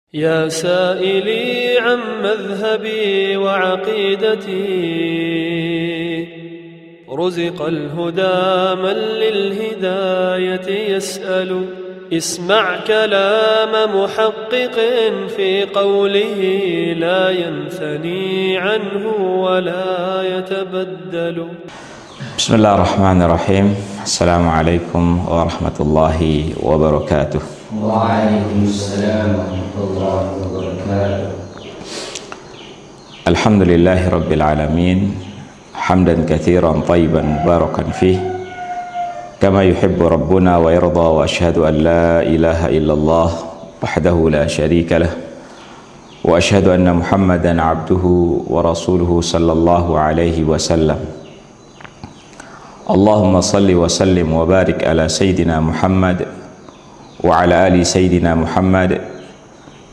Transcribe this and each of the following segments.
يا سائلي عن مذهبي وعقيدتي رزق الهدى من للهداية يسأل اسمع كلام محقق في قوله لا ينثني عنه ولا يتبدل. بسم الله الرحمن الرحيم. السلام عليكم ورحمة الله وبركاته. وعليكم السلام ورحمة الله وبركاته. الحمد لله رب العالمين حمدا كثيرا طيبا مباركا فيه كما يحب ربنا ويرضى، وأشهد أن لا إله إلا الله وحده لا شريك له، وأشهد أن محمدا عبده ورسوله صلى الله عليه وسلم. اللهم صل وسلم وبارك على سيدنا محمد وعلى آل سيدنا محمد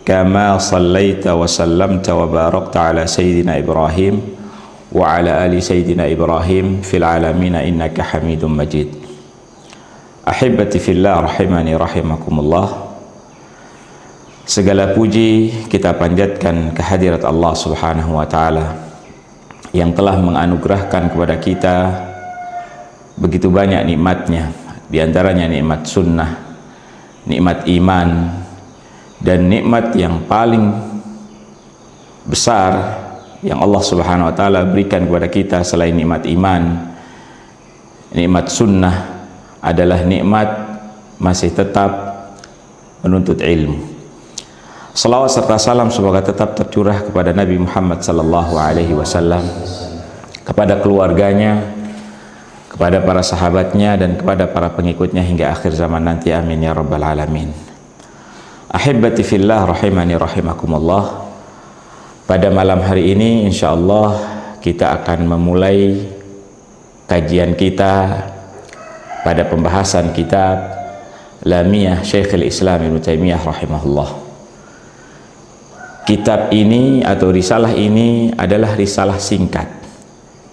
كما صليت وسلمت وباركت على سيدنا إبراهيم وعلى آل سيدنا إبراهيم في العالمين إنك حميد مجيد. Ahibati fillah rahimani rahimakumullah. Segala puji kita panjatkan kehadirat Allah Subhanahu wa taala yang telah menganugerahkan kepada kita begitu banyak nikmatnya, di antaranya nikmat sunnah, nikmat iman, dan nikmat yang paling besar yang Allah Subhanahu wa taala berikan kepada kita selain nikmat iman, nikmat sunnah adalah nikmat masih tetap menuntut ilmu. Salawat serta salam semoga tetap tercurah kepada Nabi Muhammad sallallahu alaihi wasallam, kepada keluarganya, kepada para sahabatnya, dan kepada para pengikutnya hingga akhir zaman nanti. Amin ya rabbal alamin. Ahibati fillah rahimani rahimakumullah. Pada malam hari ini insyaallah kita akan memulai kajian kita pada pembahasan kitab Lamiyah Syekhul Islam Ibnu Taimiyah rahimahullah. Kitab ini atau risalah ini adalah risalah singkat,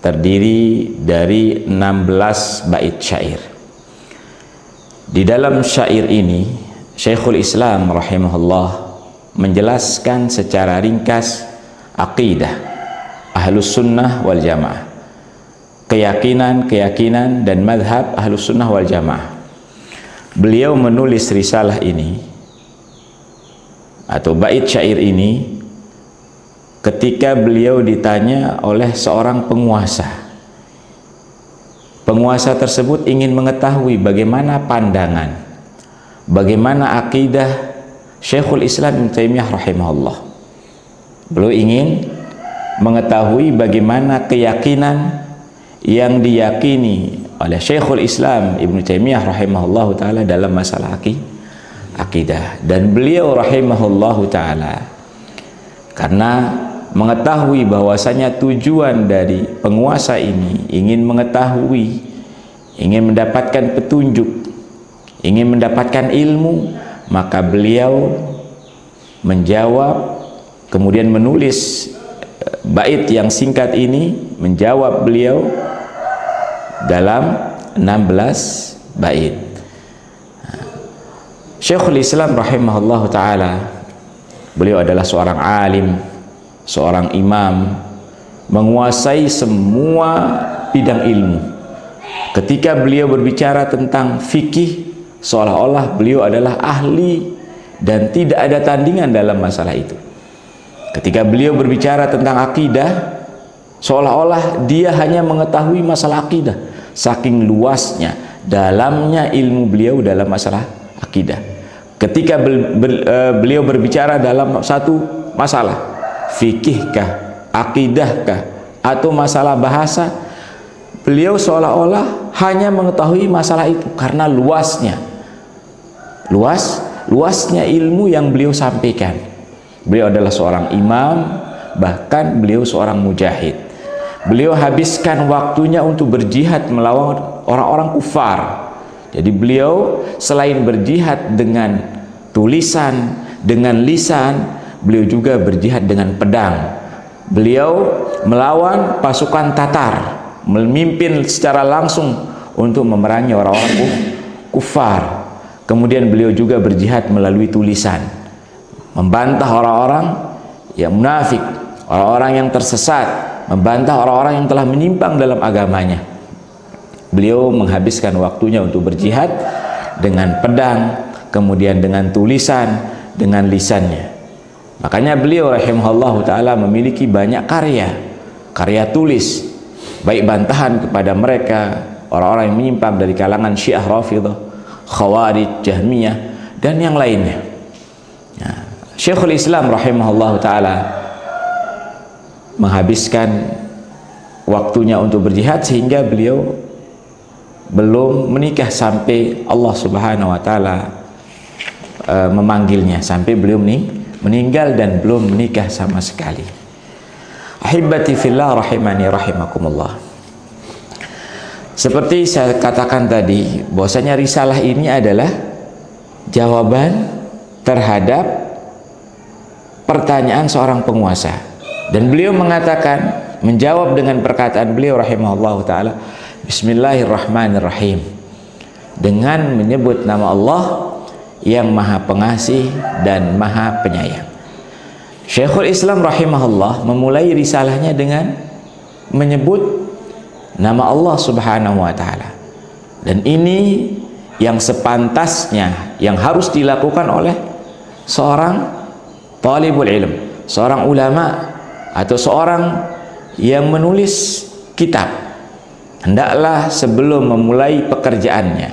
terdiri dari 16 bait syair. Di dalam syair ini Syekhul Islam rahimahullah menjelaskan secara ringkas aqidah Ahlus Sunnah wal Jamaah, keyakinan dan madhab Ahlus Sunnah wal Jamaah. Beliau menulis risalah ini atau bait syair ini ketika beliau ditanya oleh seorang penguasa. Penguasa tersebut ingin mengetahui bagaimana pandangan, bagaimana akidah Syekhul Islam Ibnu Taimiyah rahimahullah. Beliau ingin mengetahui bagaimana keyakinan yang diyakini oleh Syekhul Islam Ibnu Taimiyah rahimahullah ta'ala dalam masalah akidah. Dan beliau rahimahullah ta'ala karena mengetahui bahwasanya tujuan dari penguasa ini ingin mengetahui, ingin mendapatkan petunjuk, ingin mendapatkan ilmu, maka beliau menjawab, kemudian menulis bait yang singkat ini, menjawab beliau dalam 16 bait. Syekhul Islam rahimahullah ta'ala, beliau adalah seorang alim, seorang imam, menguasai semua bidang ilmu. Ketika beliau berbicara tentang fikih, seolah-olah beliau adalah ahli dan tidak ada tandingan dalam masalah itu. Ketika beliau berbicara tentang akidah, seolah-olah dia hanya mengetahui masalah akidah, saking luasnya, dalamnya ilmu beliau dalam masalah akidah. Ketika beliau berbicara dalam satu masalah, fikihkah, akidahkah, atau masalah bahasa, beliau seolah-olah hanya mengetahui masalah itu karena luasnya ilmu yang beliau sampaikan. Beliau adalah seorang imam, bahkan beliau seorang mujahid. Beliau habiskan waktunya untuk berjihad melawan orang-orang kufar. Jadi beliau selain berjihad dengan tulisan, dengan lisan, beliau juga berjihad dengan pedang. Beliau melawan pasukan Tatar, memimpin secara langsung untuk memerangi orang-orang kufar. Kemudian beliau juga berjihad melalui tulisan, membantah orang-orang yang munafik, orang-orang yang tersesat, membantah orang-orang yang telah menyimpang dalam agamanya. Beliau menghabiskan waktunya untuk berjihad dengan pedang, kemudian dengan tulisan, dengan lisannya. Makanya beliau rahimahullah ta'ala memiliki banyak karya tulis, baik bantahan kepada mereka orang-orang yang menyimpang dari kalangan Syiah Rafidhah, Khawarij, Jahmiyah, dan yang lainnya. Syekhul Islam rahimahullah ta'ala menghabiskan waktunya untuk berjihad sehingga beliau belum menikah sampai Allah subhanahu wa ta'ala memanggilnya, sampai beliau meninggal dan belum menikah sama sekali. Ahibati fillah rahimani rahimakumullah. Seperti saya katakan tadi, bahwasanya risalah ini adalah jawaban terhadap pertanyaan seorang penguasa, dan beliau mengatakan, menjawab dengan perkataan beliau rahimahullah ta'ala, Bismillahirrahmanirrahim, dengan menyebut nama Allah yang maha pengasih dan maha penyayang. Syekhul Islam rahimahullah memulai risalahnya dengan menyebut nama Allah subhanahu wa ta'ala, dan ini yang sepantasnya, yang harus dilakukan oleh seorang talibul ilm, seorang ulama, atau seorang yang menulis kitab. Hendaklah sebelum memulai pekerjaannya,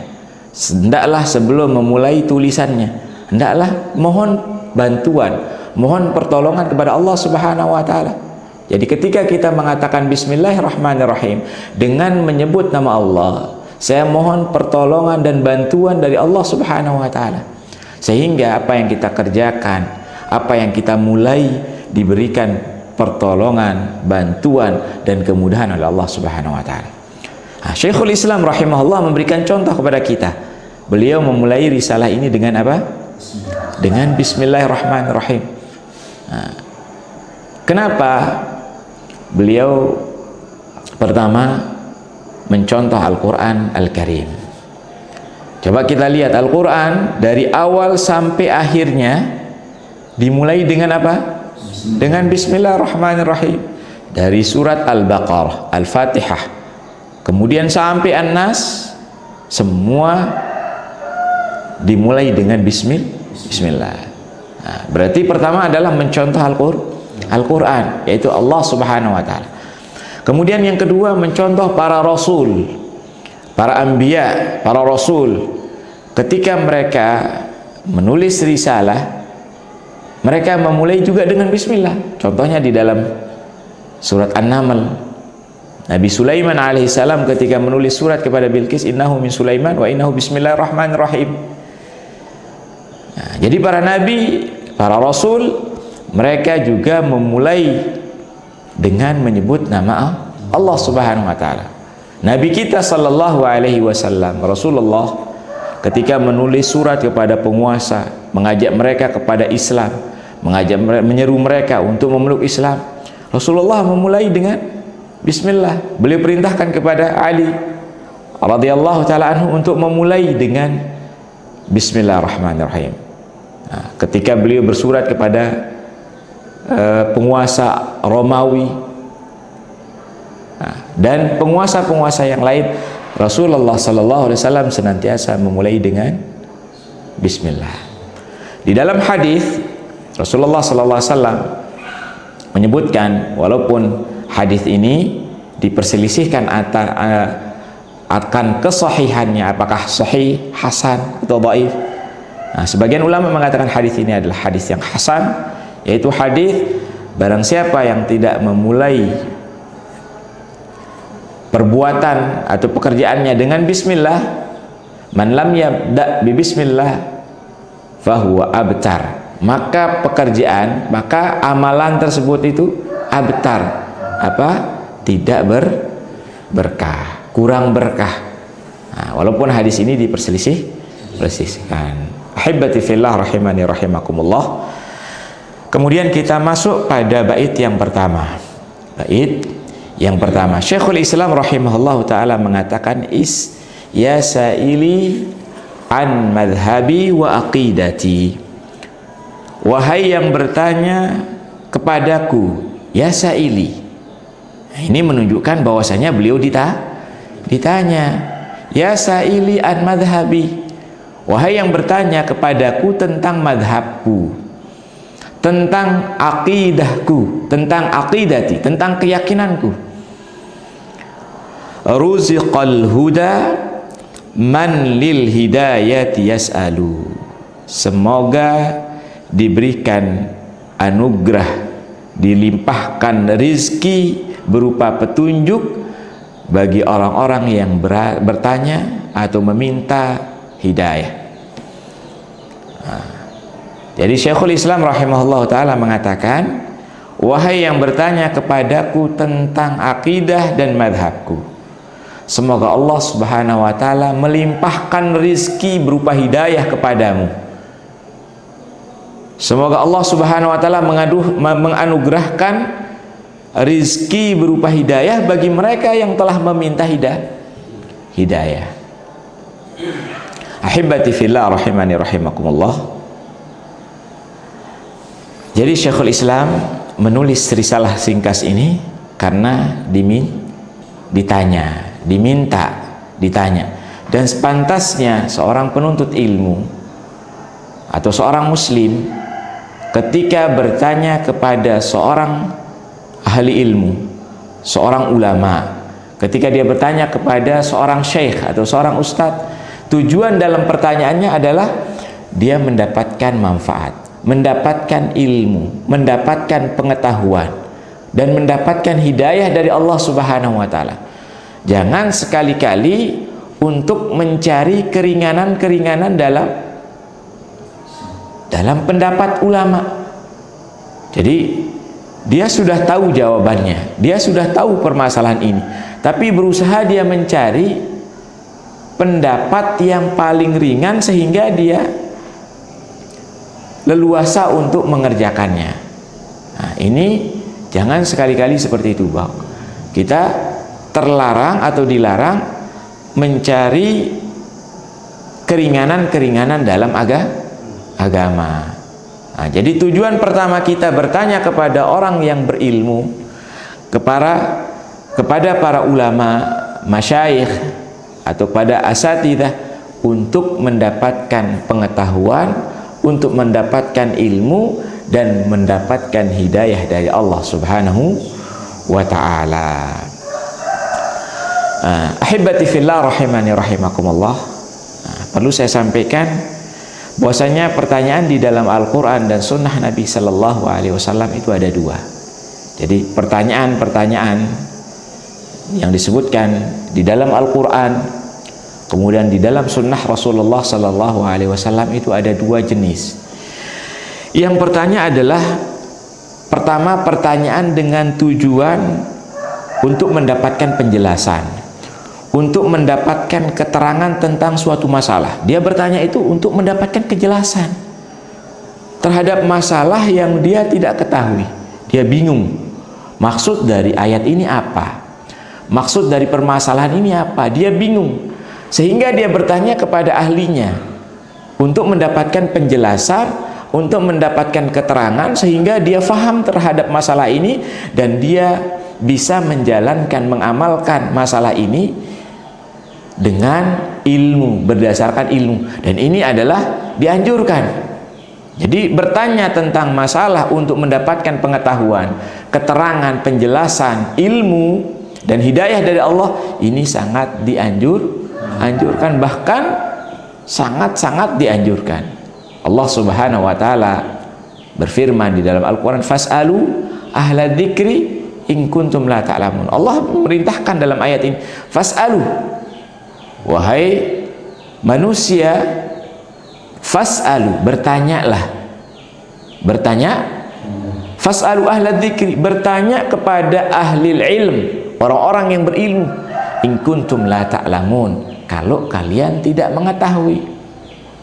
hendaklah sebelum memulai tulisannya, hendaklah mohon bantuan, mohon pertolongan kepada Allah subhanahu wa ta'ala. Jadi ketika kita mengatakan Bismillahirrahmanirrahim, dengan menyebut nama Allah, saya mohon pertolongan dan bantuan dari Allah subhanahu wa ta'ala, sehingga apa yang kita kerjakan, apa yang kita mulai, diberikan pertolongan, bantuan, dan kemudahan oleh Allah subhanahu wa ta'ala. Syekhul Islam rahimahullah memberikan contoh kepada kita. Beliau memulai risalah ini dengan apa? Dengan Bismillahirrahmanirrahim. Kenapa beliau pertama mencontoh Al-Quran Al-Karim? Coba kita lihat Al-Quran dari awal sampai akhirnya dimulai dengan apa? Dengan Bismillahirrahmanirrahim. Dari surat Al-Baqarah, Al-Fatihah, kemudian sampai An-Nas, semua dimulai dengan Bismillah. Berarti pertama adalah mencontoh Al-Quran, yaitu Allah subhanahu wa ta'ala. Kemudian yang kedua mencontoh para rasul, para anbiya, para rasul. Ketika mereka menulis risalah, mereka memulai juga dengan Bismillah. Contohnya di dalam surat An-Naml, Nabi Sulaiman alaihissalam ketika menulis surat kepada Bilqis, innahu min Sulaiman wa innahu bismillahirrahmanirrahim. Jadi para nabi, para rasul, mereka juga memulai dengan menyebut nama Allah subhanahu wa ta'ala. Nabi kita sallallahu alaihi wasallam, Rasulullah, ketika menulis surat kepada penguasa, mengajak mereka kepada Islam, menyeru mereka untuk memeluk Islam, Rasulullah memulai dengan Bismillah. Beliau perintahkan kepada Ali radhiyallahu ta'ala anhu untuk memulai dengan Bismillahirrahmanirrahim. Ketika beliau bersurat kepada penguasa Romawi dan penguasa-penguasa yang lain, Rasulullah sallallahu alaihi wasallam senantiasa memulai dengan Bismillah. Di dalam hadis Rasulullah sallallahu alaihi wasallam menyebutkan, walaupun hadis ini diperselisihkan akan kesahihannya, apakah sahih, hasan atau dhaif. Sebagian ulama mengatakan hadis ini adalah hadis yang hasan, yaitu hadis barang siapa yang tidak memulai perbuatan atau pekerjaannya dengan bismillah, man lam yabda bi bismillah fahuwa abtar, maka pekerjaan, maka amalan tersebut itu abtar, tidak berkah, kurang berkah. Walaupun hadis ini diperselisihkan. Ahibati fillah rahimani rahimakumullah. Kemudian kita masuk pada bait yang pertama. Bait yang pertama, Syekhul Islam rahimahullah ta'ala mengatakan, ya saili an madhabi wa aqidati. wahai yang bertanya kepadaku, ya sa'ili. Nah, ini menunjukkan bahwasanya beliau ditanya, ya sa'ili an madhabi, wahai yang bertanya kepadaku tentang madhabku, tentang akidahku, tentang akidati, tentang keyakinanku. Ruziqal huda man lil hidayati yas'alu. Semoga diberikan anugerah, dilimpahkan rizki berupa petunjuk bagi orang-orang yang bertanya atau meminta hidayah. Jadi Syekhul Islam rahimahullah ta'ala mengatakan, wahai yang bertanya kepadaku tentang akidah dan madhabku, semoga Allah subhanahu wa ta'ala melimpahkan rizki berupa hidayah kepadamu. Semoga Allah subhanahu wa ta'ala menganugerahkan rizki berupa hidayah bagi mereka yang telah meminta hidayah. Ahibati fillah rahimani rahimakumullah. Jadi Syekhul Islam menulis risalah singkat ini karena diminta. Dan sepantasnya seorang penuntut ilmu atau seorang muslim ketika bertanya kepada seorang ahli ilmu, seorang ulama, ketika dia bertanya kepada seorang syekh atau seorang ustadz, tujuan dalam pertanyaannya adalah dia mendapatkan manfaat, mendapatkan ilmu, mendapatkan pengetahuan, dan mendapatkan hidayah dari Allah subhanahu wa ta'ala. Jangan sekali-kali untuk mencari keringanan-keringanan dalam pendapat ulama. Jadi dia sudah tahu jawabannya, dia sudah tahu permasalahan ini, tapi berusaha dia mencari pendapat yang paling ringan sehingga dia leluasa untuk mengerjakannya. Nah, ini jangan sekali-kali seperti itu, Bang. Kita terlarang atau dilarang mencari keringanan-keringanan dalam agama. Nah, jadi tujuan pertama kita bertanya kepada orang yang berilmu, kepada para ulama, masyayikh atau pada asatidzah, untuk mendapatkan pengetahuan, untuk mendapatkan ilmu dan mendapatkan hidayah dari Allah subhanahu wa ta'ala. Ahibati fillah rahimani rahimakumullah. Perlu saya sampaikan bahwasanya pertanyaan di dalam Al-Quran dan Sunnah Nabi Sallallahu Alaihi Wasallam itu ada dua. Jadi pertanyaan-pertanyaan yang disebutkan di dalam Al-Quran, kemudian di dalam Sunnah Rasulullah Sallallahu Alaihi Wasallam itu ada dua jenis. Yang pertama adalah pertanyaan dengan tujuan untuk mendapatkan penjelasan, untuk mendapatkan keterangan tentang suatu masalah. Dia bertanya itu untuk mendapatkan kejelasan terhadap masalah yang dia tidak ketahui. Dia bingung, maksud dari ayat ini apa, maksud dari permasalahan ini apa. Dia bingung, sehingga dia bertanya kepada ahlinya untuk mendapatkan penjelasan, untuk mendapatkan keterangan, sehingga dia faham terhadap masalah ini dan dia bisa menjalankan, mengamalkan masalah ini dengan ilmu, berdasarkan ilmu. Dan ini adalah dianjurkan. Jadi bertanya tentang masalah untuk mendapatkan pengetahuan, keterangan, penjelasan, ilmu dan hidayah dari Allah, ini sangat dianjurkan, bahkan sangat-sangat dianjurkan. Allah subhanahu wa ta'ala berfirman di dalam Al-Quran, fas'alu ahla dzikri in kuntum la ta'lamun. Allah memerintahkan dalam ayat ini, fas'alu, wahai manusia, fas'alu, bertanyalah, fas'alu ahla dzikri, bertanya kepada ahli ilm, orang-orang yang berilmu, in kuntum la ta'lamun, kalau kalian tidak mengetahui.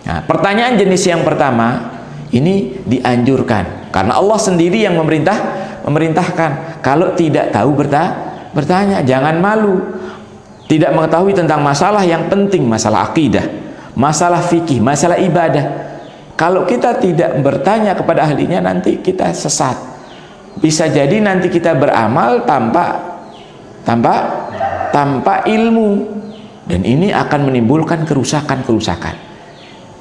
Nah, pertanyaan jenis yang pertama ini dianjurkan karena Allah sendiri yang memerintahkan. Kalau tidak tahu bertanya, jangan malu. Tidak mengetahui tentang masalah yang penting, masalah akidah, masalah fikih, masalah ibadah, Kalau kita tidak bertanya kepada ahlinya, nanti kita sesat. Bisa jadi nanti kita beramal tanpa ilmu, dan ini akan menimbulkan kerusakan.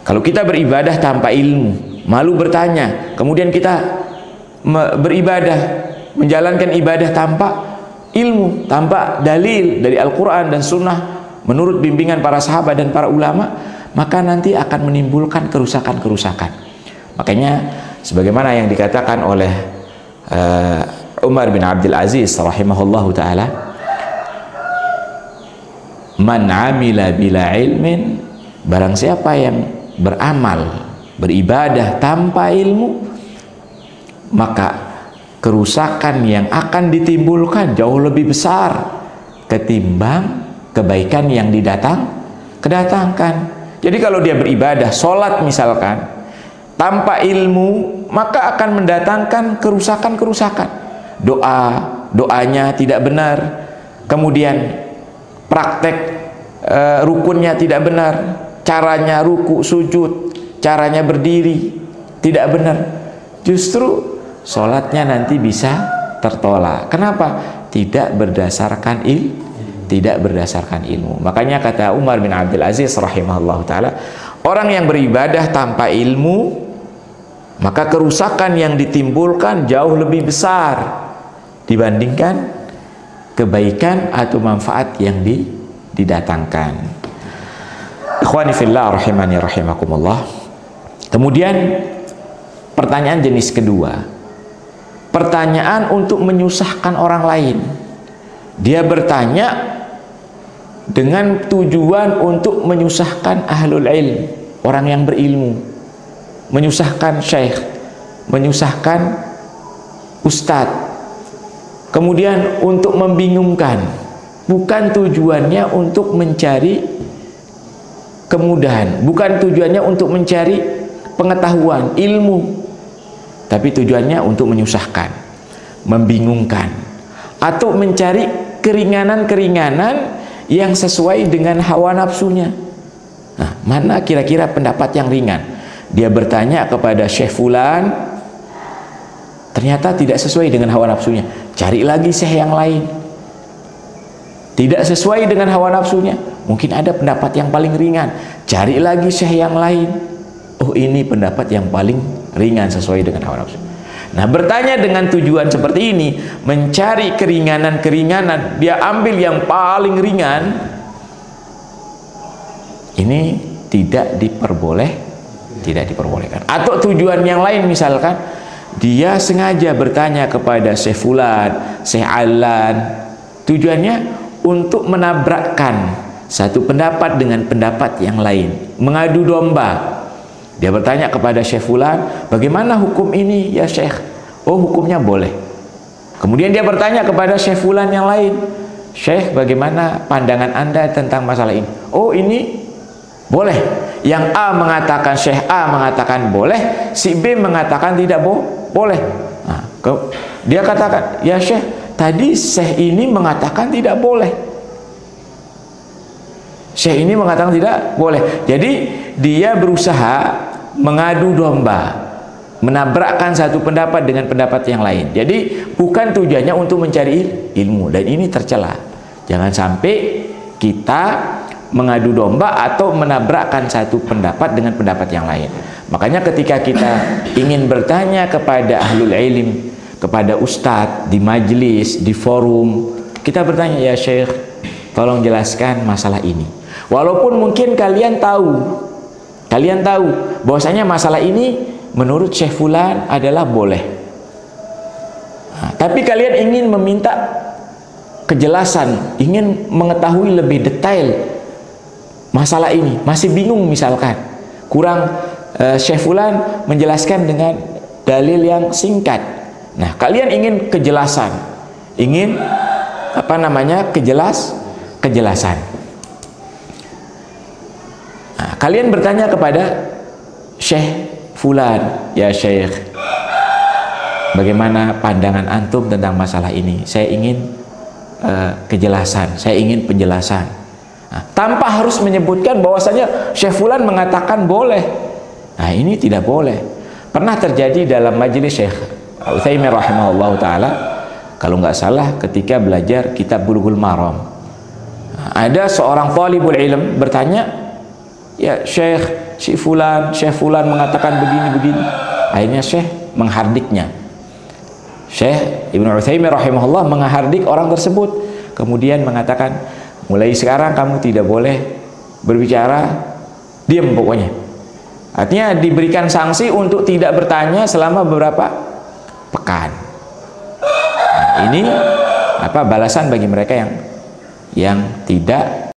Kalau kita beribadah tanpa ilmu, malu bertanya, kemudian kita beribadah, menjalankan ibadah tanpa ilmu, tanpa dalil dari Al-Quran dan Sunnah menurut bimbingan para sahabat dan para ulama, maka nanti akan menimbulkan kerusakan. Makanya sebagaimana yang dikatakan oleh Umar bin Abdul Aziz rahimahullahu ta'ala, man amila bila ilmin, barang siapa yang beramal, beribadah tanpa ilmu, maka kerusakan yang akan ditimbulkan jauh lebih besar ketimbang kebaikan yang kedatangkan. Jadi kalau dia beribadah, sholat misalkan, tanpa ilmu, maka akan mendatangkan kerusakan. Doanya tidak benar, kemudian praktek rukunnya tidak benar, caranya ruku, sujud, caranya berdiri tidak benar. Justru sholatnya nanti bisa tertolak. Kenapa? Tidak berdasarkan ilmu. Makanya kata Umar bin Abdul Aziz rahimahullah ta'ala, orang yang beribadah tanpa ilmu, maka kerusakan yang ditimbulkan jauh lebih besar dibandingkan kebaikan atau manfaat yang didatangkan. Ikhwani fillah rahimani rahimakumullah. Kemudian pertanyaan jenis kedua, pertanyaan untuk menyusahkan orang lain. Dia bertanya dengan tujuan untuk menyusahkan ahlul ilm, orang yang berilmu, menyusahkan syekh, menyusahkan ustadz, kemudian untuk membingungkan. Bukan tujuannya untuk mencari kemudahan, bukan tujuannya untuk mencari pengetahuan, ilmu, tapi tujuannya untuk menyusahkan, membingungkan, atau mencari keringanan-keringanan yang sesuai dengan hawa nafsunya. Nah, mana kira-kira pendapat yang ringan? Dia bertanya kepada Syekh Fulan, ternyata tidak sesuai dengan hawa nafsunya, cari lagi syekh yang lain. Tidak sesuai dengan hawa nafsunya, mungkin ada pendapat yang paling ringan, cari lagi syekh yang lain. Oh, ini pendapat yang paling ringan sesuai dengan hawa nafsu. Nah, bertanya dengan tujuan seperti ini, mencari keringanan-keringanan, dia ambil yang paling ringan, ini tidak diperbolehkan. Atau tujuan yang lain, misalkan dia sengaja bertanya kepada Syekh Fulan, Syekh Alan, tujuannya untuk menabrakkan satu pendapat dengan pendapat yang lain, mengadu domba. Dia bertanya kepada Syekh Fulan, bagaimana hukum ini ya Syekh? Oh, hukumnya boleh. Kemudian dia bertanya kepada Syekh Fulan yang lain, Syekh, bagaimana pandangan Anda tentang masalah ini? Oh, ini boleh. Yang A mengatakan, Syekh A mengatakan boleh, si B mengatakan tidak boleh. Nah, dia katakan, ya Syekh, tadi Syekh ini mengatakan tidak boleh, Syekh ini mengatakan tidak boleh. Jadi dia berusaha mengadu domba, menabrakkan satu pendapat dengan pendapat yang lain. Jadi bukan tujuannya untuk mencari ilmu, dan ini tercela. Jangan sampai kita mengadu domba atau menabrakkan satu pendapat dengan pendapat yang lain. Makanya ketika kita ingin bertanya kepada ahlul ilm, kepada ustadz di majelis, di forum, kita bertanya, ya Syekh, tolong jelaskan masalah ini. Walaupun mungkin kalian tahu bahwasanya masalah ini menurut Syekh Fulan adalah boleh. Nah, tapi kalian ingin meminta kejelasan, ingin mengetahui lebih detail masalah ini, masih bingung misalkan, kurang Syekh Fulan menjelaskan dengan dalil yang singkat. Nah, kalian ingin kejelasan, ingin kejelasan. Nah, kalian bertanya kepada Syekh Fulan, ya Syekh, bagaimana pandangan antum tentang masalah ini? Saya ingin kejelasan, saya ingin penjelasan. Nah, tanpa harus menyebutkan bahwasanya Syekh Fulan mengatakan boleh, Nah, ini tidak boleh. Pernah terjadi dalam majelis Syekh Utsaimin rahimahullah ta'ala, kalau nggak salah ketika belajar kitab Bulughul Maram. Nah, ada seorang thalibul ilm bertanya, ya Syekh Fulan mengatakan begini-begini. Akhirnya Syekh menghardiknya. Syekh Ibnu Utsaimin rahimahullah menghardik orang tersebut, kemudian mengatakan, mulai sekarang kamu tidak boleh berbicara, diam pokoknya. Artinya diberikan sanksi untuk tidak bertanya selama beberapa pekan. Nah, ini balasan bagi mereka yang tidak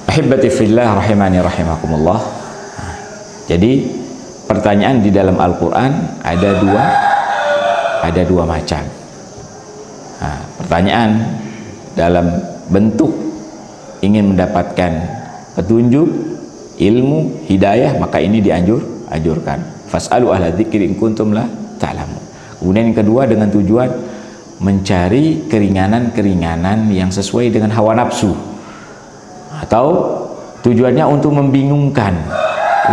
Ahibati fillah rahimani rahimakumullah. Jadi pertanyaan di dalam Al-Quran ada dua macam. Nah, pertanyaan dalam bentuk ingin mendapatkan petunjuk, ilmu, hidayah, maka ini dianjurkan. Fas'alu ahla dzikri in kuntum la ta'lamun. Kemudian yang kedua dengan tujuan mencari keringanan-keringanan yang sesuai dengan hawa nafsu, atau tujuannya untuk membingungkan,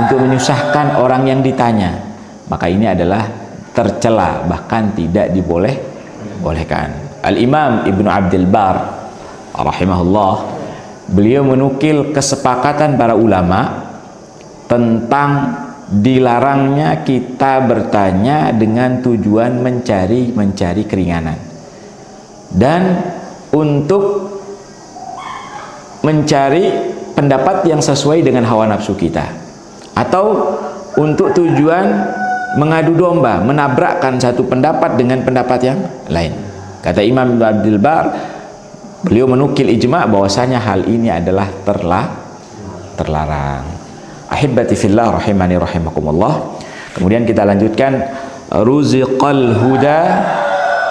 untuk menyusahkan orang yang ditanya, maka ini adalah tercela, bahkan tidak dibolehkan. Al-Imam Ibnu Abdul Bar rahimahullah, beliau menukil kesepakatan para ulama tentang dilarangnya kita bertanya dengan tujuan mencari keringanan dan untuk mencari pendapat yang sesuai dengan hawa nafsu kita, atau untuk tujuan mengadu domba, menabrakkan satu pendapat dengan pendapat yang lain. Kata Imam Ibnu Abdul Bar, beliau menukil ijma' bahwasanya hal ini adalah terlarang. Ahibati fillah rahimani rahimakumullah. Kemudian kita lanjutkan, ruziqal huda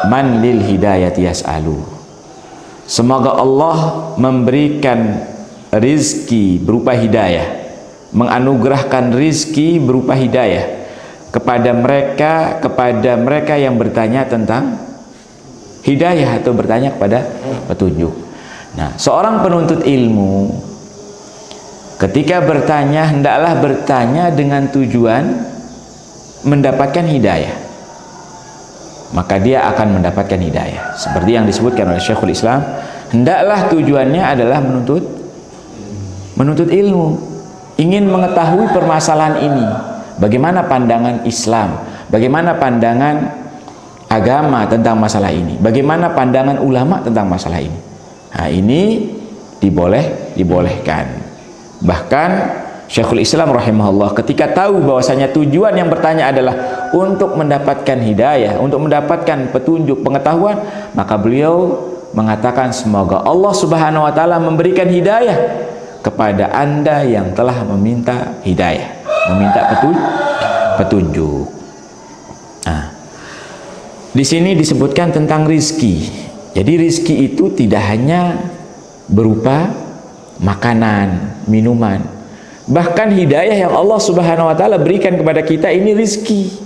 man lil hidayati yas'alu. Semoga Allah memberikan rizki berupa hidayah, menganugerahkan rizki berupa hidayah kepada mereka yang bertanya tentang hidayah atau bertanya kepada petunjuk. Nah, seorang penuntut ilmu ketika bertanya, hendaklah bertanya dengan tujuan mendapatkan hidayah, maka dia akan mendapatkan hidayah. Seperti yang disebutkan oleh Syekhul Islam, hendaklah tujuannya adalah menuntut ilmu, ingin mengetahui permasalahan ini, bagaimana pandangan Islam, bagaimana pandangan agama tentang masalah ini, bagaimana pandangan ulama tentang masalah ini. Nah, ini dibolehkan. Bahkan Syekhul Islam rahimahullah ketika tahu bahwasanya tujuan yang bertanya adalah untuk mendapatkan hidayah, untuk mendapatkan petunjuk, pengetahuan, maka beliau mengatakan, semoga Allah Subhanahu wa taala memberikan hidayah kepada Anda yang telah meminta hidayah, meminta petunjuk. Nah, di sini disebutkan tentang rizki. Jadi rizki itu tidak hanya berupa makanan, minuman, bahkan hidayah yang Allah Subhanahu wa taala berikan kepada kita ini rizki.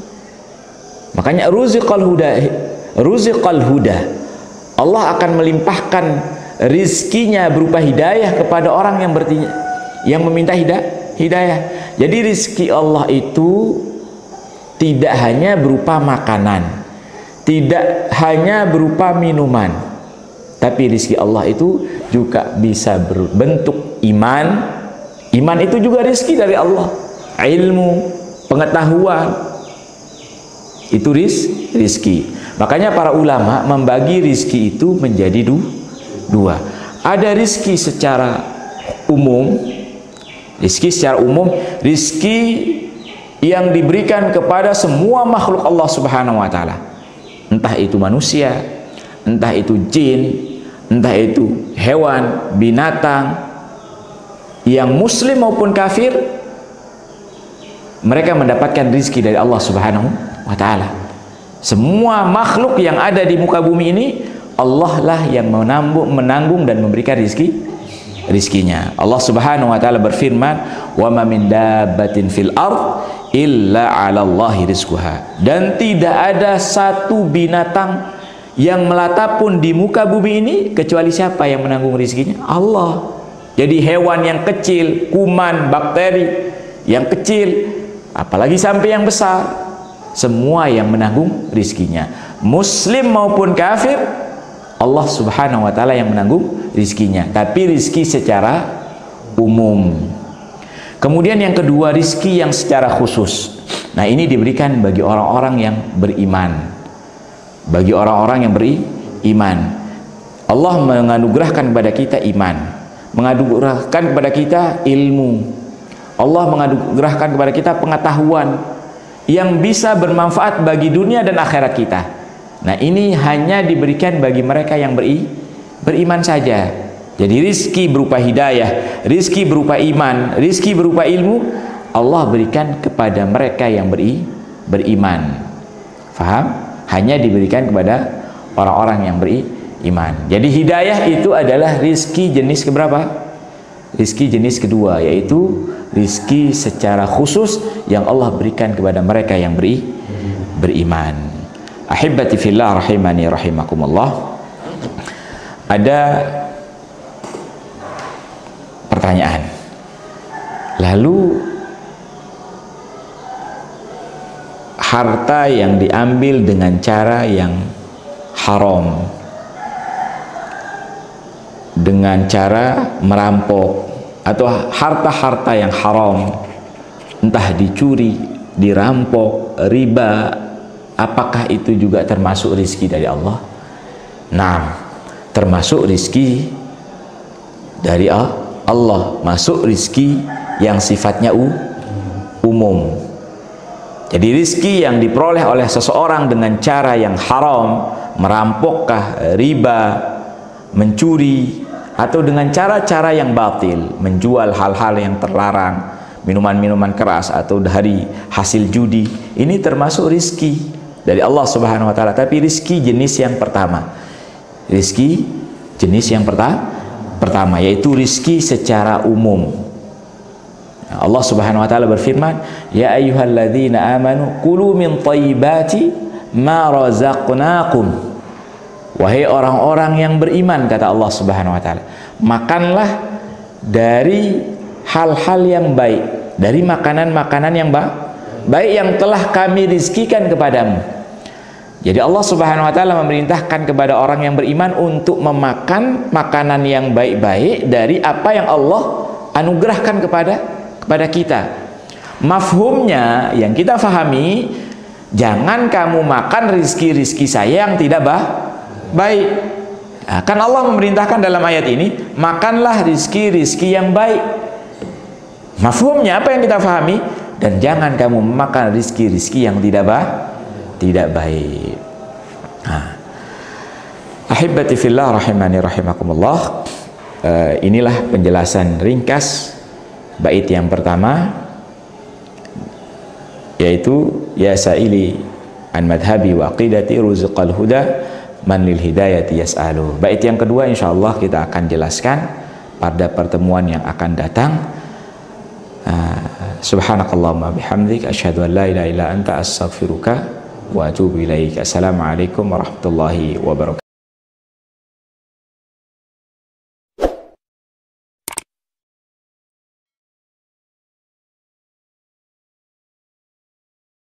Makanya ruziqal huda. Allah akan melimpahkan rizkinya berupa hidayah kepada orang yang meminta hidayah. Jadi rizki Allah itu tidak hanya berupa makanan, tidak hanya berupa minuman, tapi rizki Allah itu juga bisa berbentuk iman. Iman itu juga rizki dari Allah. Ilmu, pengetahuan, itu rizki. Makanya para ulama membagi rizki itu menjadi dua. Ada rizki secara umum, rizki yang diberikan kepada semua makhluk Allah Subhanahu wa taala. Entah itu manusia, entah itu jin, entah itu hewan, binatang, yang muslim maupun kafir, mereka mendapatkan rizki dari Allah Subhanahu wa ta'ala. Semua makhluk yang ada di muka bumi ini, Allah lah yang menanggung dan memberikan rizkinya. Allah Subhanahu wa ta'ala berfirman, wa ma min dabbatin fil ard illa 'ala Allahi rizquha. Dan tidak ada satu binatang Yang melata pun di muka bumi ini, kecuali siapa yang menanggung rizkinya? Allah. Jadi hewan yang kecil, kuman, bakteri yang kecil, apalagi sampai yang besar, semua yang menanggung rizkinya. Muslim maupun kafir, Allah subhanahu wa ta'ala yang menanggung rizkinya. Tapi rizki secara umum. Kemudian yang kedua, rizki yang secara khusus. Nah, ini diberikan bagi orang-orang yang beriman. Bagi orang-orang yang beriman, Allah menganugerahkan kepada kita iman, menganugerahkan kepada kita ilmu, Allah menganugerahkan kepada kita pengetahuan yang bisa bermanfaat bagi dunia dan akhirat kita. Nah, ini hanya diberikan bagi mereka yang beriman saja. Jadi rizki berupa hidayah, rizki berupa iman, rizki berupa ilmu, Allah berikan kepada mereka yang beriman. Faham? Hanya diberikan kepada orang-orang yang beriman. Jadi hidayah itu adalah rizki jenis keberapa? Rizki jenis kedua, yaitu rizki secara khusus yang Allah berikan kepada mereka yang beriman. Ahibati fillah rahimani rahimakumullah. Ada pertanyaan. Lalu harta yang diambil dengan cara yang haram, dengan cara merampok, atau harta-harta yang haram, entah dicuri, dirampok, riba, apakah itu juga termasuk rizki dari Allah? Nah, termasuk rizki dari Allah, masuk rizki yang sifatnya umum. Jadi rizki yang diperoleh oleh seseorang dengan cara yang haram, merampokah, riba, mencuri, atau dengan cara-cara yang batil, menjual hal-hal yang terlarang, minuman-minuman keras, atau dari hasil judi, ini termasuk rizki dari Allah subhanahu wa ta'ala. Tapi rizki jenis yang pertama, rizki jenis yang pertama, yaitu rizki secara umum. Allah subhanahu wa ta'ala berfirman, ya ayyuhalladzina amanu kulu min thayyibati ma razaqnakum. Wahai orang-orang yang beriman, kata Allah subhanahu wa ta'ala, makanlah dari hal-hal yang baik, dari makanan-makanan yang baik yang telah kami rizkikan kepadamu. Jadi Allah subhanahu wa ta'ala memerintahkan kepada orang yang beriman untuk memakan makanan yang baik-baik dari apa yang Allah anugerahkan kepada kita. Mafhumnya yang kita fahami, jangan kamu makan rizki-rizki saya yang tidak baik. Nah, kan Allah memerintahkan dalam ayat ini, makanlah rizki-rizki yang baik. Mafhumnya apa yang kita fahami? Dan jangan kamu makan rizki-rizki yang tidak baik. Nah, ahibati fillah rahimani rahimakumullah. Inilah penjelasan ringkas bait yang pertama, yaitu ya sa'ili an madhabi wa aqidati ruzuqal huda man lil hidayati yas'alu. Bait yang kedua insyaallah kita akan jelaskan pada pertemuan yang akan datang. Subhanakallahumma bihamdik asyhadu an la ilaha illa anta astaghfiruka wa atubu ilaik. Assalamualaikum warahmatullahi wabarakatuh.